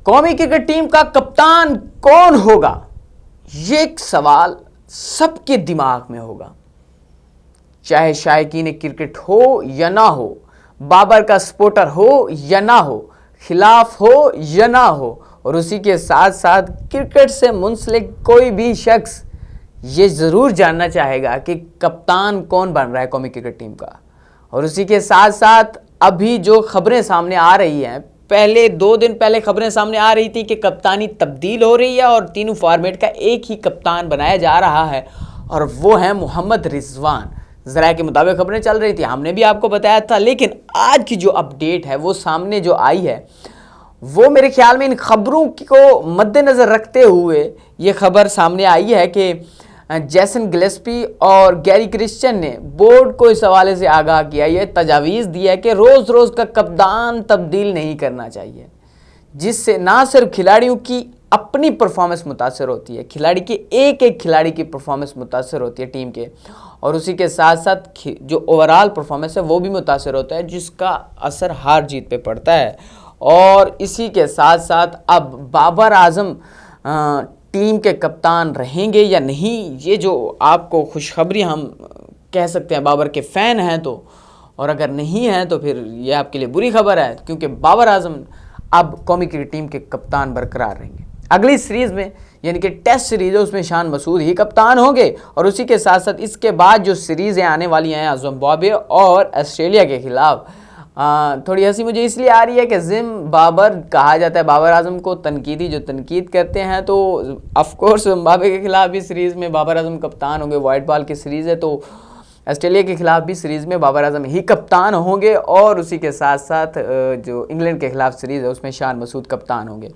कौमी cricket team का कप्तान कौन होगा, ये एक सवाल सबके दिमाग में होगा। चाहे शायकीन क्रिकेट हो या ना हो, बाबर का सपोर्टर हो या ना हो, खिलाफ हो या ना हो, और उसी के साथ साथ क्रिकेट से मुंसलिक कोई भी शख्स ये ज़रूर जानना चाहेगा कि कप्तान कौन बन रहा है कौमी क्रिकेट टीम का। और उसी के साथ साथ अभी जो खबरें सामने आ रही हैं, पहले 2 दिन पहले खबरें सामने आ रही थी कि कप्तानी तब्दील हो रही है और तीनों फॉर्मेट का एक ही कप्तान बनाया जा रहा है, और वो है मोहम्मद रिजवान। ज़रा के मुताबिक खबरें चल रही थी, हमने भी आपको बताया था। लेकिन आज की जो अपडेट है वो सामने जो आई है, वो मेरे ख्याल में इन खबरों को मद्देनज़र रखते हुए ये खबर सामने आई है कि जेसन गिलेस्पी और गैरी क्रिश्चियन ने बोर्ड को इस हवाले से आगाह किया, ये तजावीज़ दी है कि रोज़ रोज़ का कप्तान तब्दील नहीं करना चाहिए, जिससे ना सिर्फ खिलाड़ियों की अपनी परफॉर्मेंस मुतासर होती है, खिलाड़ी की एक एक खिलाड़ी की परफॉर्मेंस मुतासर होती है टीम के, और उसी के साथ साथ जो ओवरऑल परफॉर्मेंस है वो भी मुतासर होता है, जिसका असर हार जीत पे पड़ता है। और इसी के साथ साथ अब बाबर आजम टीम के कप्तान रहेंगे या नहीं, ये जो आपको खुशखबरी हम कह सकते हैं बाबर के फ़ैन हैं तो, और अगर नहीं हैं तो फिर ये आपके लिए बुरी खबर है, क्योंकि बाबर आजम अब कौमी क्रिकेट टीम के कप्तान बरकरार रहेंगे। अगली सीरीज़ में यानी कि टेस्ट सीरीज़ है उसमें शान मसूद ही कप्तान होंगे, और उसी के साथ साथ इसके बाद जो सीरीज़ें आने वाली हैं जिम्बाब्वे और ऑस्ट्रेलिया के खिलाफ, थोड़ी हंसी मुझे इसलिए आ रही है कि बाबर कहा जाता है, बाबर आजम को तनकीदी जो तनकीद करते हैं, तो ऑफकोर्स जिम्बाब्वे के खिलाफ भी सीरीज़ में बाबर आजम कप्तान होंगे। वाइट बॉल की सीरीज़ है तो ऑस्ट्रेलिया के खिलाफ भी सीरीज़ में बाबर आजम ही कप्तान होंगे, और उसी के साथ साथ जो इंग्लैंड के खिलाफ सीरीज़ है उसमें शान मसूद कप्तान होंगे।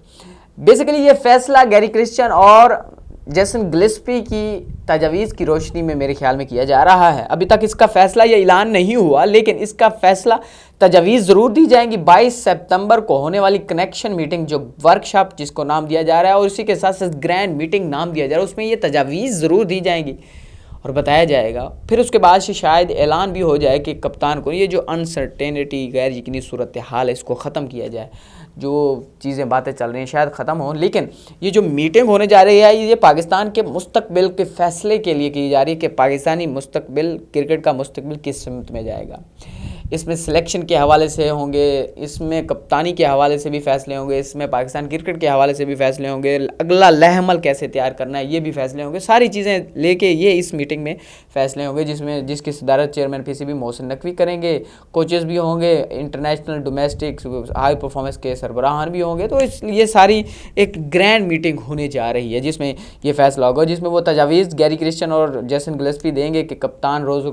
बेसिकली ये फैसला गैरी क्रिश्चियन और जेसन गिलेस्पी की तजावीज़ की रोशनी में मेरे ख्याल में किया जा रहा है। अभी तक इसका फैसला या ऐलान नहीं हुआ, लेकिन इसका फैसला तजावीज़ ज़रूर दी जाएंगी। 22 सितंबर को होने वाली कनेक्शन मीटिंग, जो वर्कशॉप जिसको नाम दिया जा रहा है, और उसी के साथ साथ ग्रैंड मीटिंग नाम दिया जा रहा है, उसमें ये तजावीज़ ज़रूर दी जाएंगी और बताया जाएगा। फिर उसके बाद से शायद ऐलान भी हो जाए कि कप्तान को, ये जो अनसर्टेनिटी गैर यकीनी सूरत हाल है इसको ख़त्म किया जाए, जो चीज़ें बातें चल रही हैं शायद ख़त्म हो। लेकिन ये जो मीटिंग होने जा रही है ये पाकिस्तान के मुस्तकबिल के फ़ैसले के लिए की जा रही है कि पाकिस्तानी मुस्तकबिल, क्रिकेट का मुस्तकबिल किस सिमत में जाएगा। इसमें सिलेक्शन के हवाले से होंगे, इसमें कप्तानी के हवाले से भी फ़ैसले होंगे, इसमें पाकिस्तान क्रिकेट के हवाले से भी फ़ैसले होंगे, अगला लहमल कैसे तैयार करना है ये भी फ़ैसले होंगे। सारी चीज़ें लेके ये इस मीटिंग में फ़ैसले होंगे, जिसकी सदारत चेयरमैन पीसीबी मोहसिन नकवी करेंगे। कोचेस भी होंगे, इंटरनेशनल डोमेस्टिक हाई परफॉर्मेंस के सरबराहान भी होंगे। तो ये सारी एक ग्रैंड मीटिंग होने जा रही है जिसमें ये फैसला होगा, जिसमें वो तजावीज़ गैरी क्रिश्चियन और जेसन गिलेस्पी देंगे कि कप्तान रोज़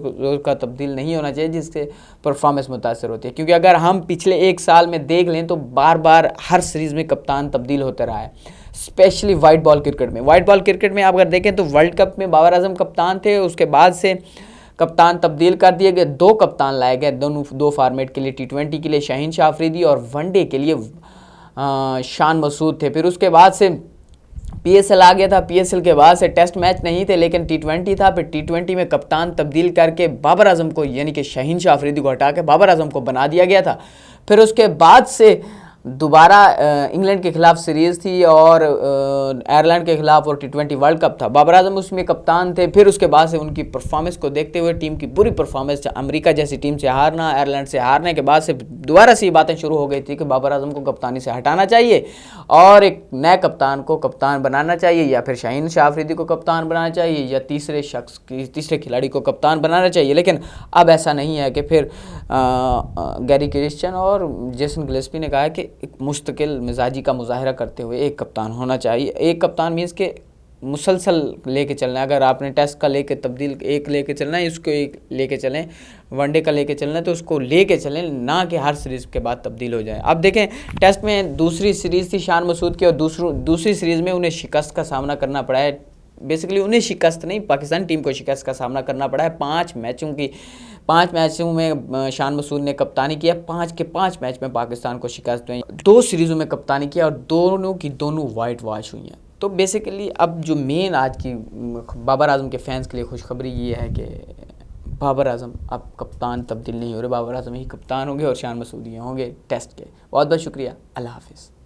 का तब्दील नहीं होना चाहिए, जिससे परफॉर्मेंस मुतासर होती है। क्योंकि अगर हम पिछले 1 साल में देख लें तो बार बार हर सीरीज़ में कप्तान तब्दील होता रहा है, स्पेशली वाइट बॉल क्रिकेट में। वाइट बॉल क्रिकेट में आप अगर देखें तो वर्ल्ड कप में बाबर आजम कप्तान थे, उसके बाद से कप्तान तब्दील कर दिए गए, 2 कप्तान लाए गए दो फॉर्मेट के लिए, T20 के लिए शाहीन शाह अफरीदी और वनडे के लिए शान मसूद थे। फिर उसके बाद से PSL आ गया था, PSL के बाद से टेस्ट मैच नहीं थे लेकिन T20 था। फिर T20 में कप्तान तब्दील करके बाबर आजम को यानी कि शाहीन शाह अफरीदी को हटा के बाबर आजम को बना दिया गया था। फिर उसके बाद से दोबारा इंग्लैंड के खिलाफ सीरीज़ थी और आयरलैंड के खिलाफ और T20 वर्ल्ड कप था, बाबर आजम उसमें कप्तान थे। फिर उसके बाद से उनकी परफॉर्मेंस को देखते हुए, टीम की बुरी परफॉर्मेंस, अमेरिका जैसी टीम से हारना, आयरलैंड से हारने के बाद से दोबारा से ये बातें शुरू हो गई थी कि बाबर आजम को कप्तानी से हटाना चाहिए और एक नए कप्तान को कप्तान बनाना चाहिए, या फिर शाहीन शाह अफरीदी को कप्तान बनाना चाहिए, या तीसरे खिलाड़ी को कप्तान बनाना चाहिए। लेकिन अब ऐसा नहीं है कि फिर गैरी क्रिश्चियन और जेसन गिलेस्पी ने कहा कि एक मुस्तकिल मिजाजी का मुजाहरा करते हुए एक कप्तान होना चाहिए। एक कप्तान मीन्स के मुसलसल लेके चलना है। अगर आपने टेस्ट का लेके तब्दील एक लेके चलना है, उसको एक लेके चलें, वनडे का लेके चलना है तो उसको लेके चलें, ना कि हर सीरीज़ के बाद तब्दील हो जाए। अब देखें, टेस्ट में दूसरी सीरीज़ थी शान मसूद की और दूसरी सीरीज़ में उन्हें शिकस्त का सामना करना पड़ा है। बेसिकली उन्हें शिकस्त नहीं, पाकिस्तान टीम को शिकस्त का सामना करना पड़ा है। 5 मैचों में शान मसूद ने कप्तानी किया, 5 के 5 मैच में पाकिस्तान को शिकस्त हुई। 2 सीरीज़ों में कप्तानी किया और दोनों की दोनों वाइट वॉश हुई हैं। तो बेसिकली अब जो मेन आज की बाबर आजम के फैंस के लिए खुशखबरी ये है कि बाबर आजम अब कप्तान तब्दील नहीं हो रहे, बाबर आजम ही कप्तान होंगे और शान मसूद ही होंगे टेस्ट के। बहुत बहुत शुक्रिया, अल्लाह हाफिज़।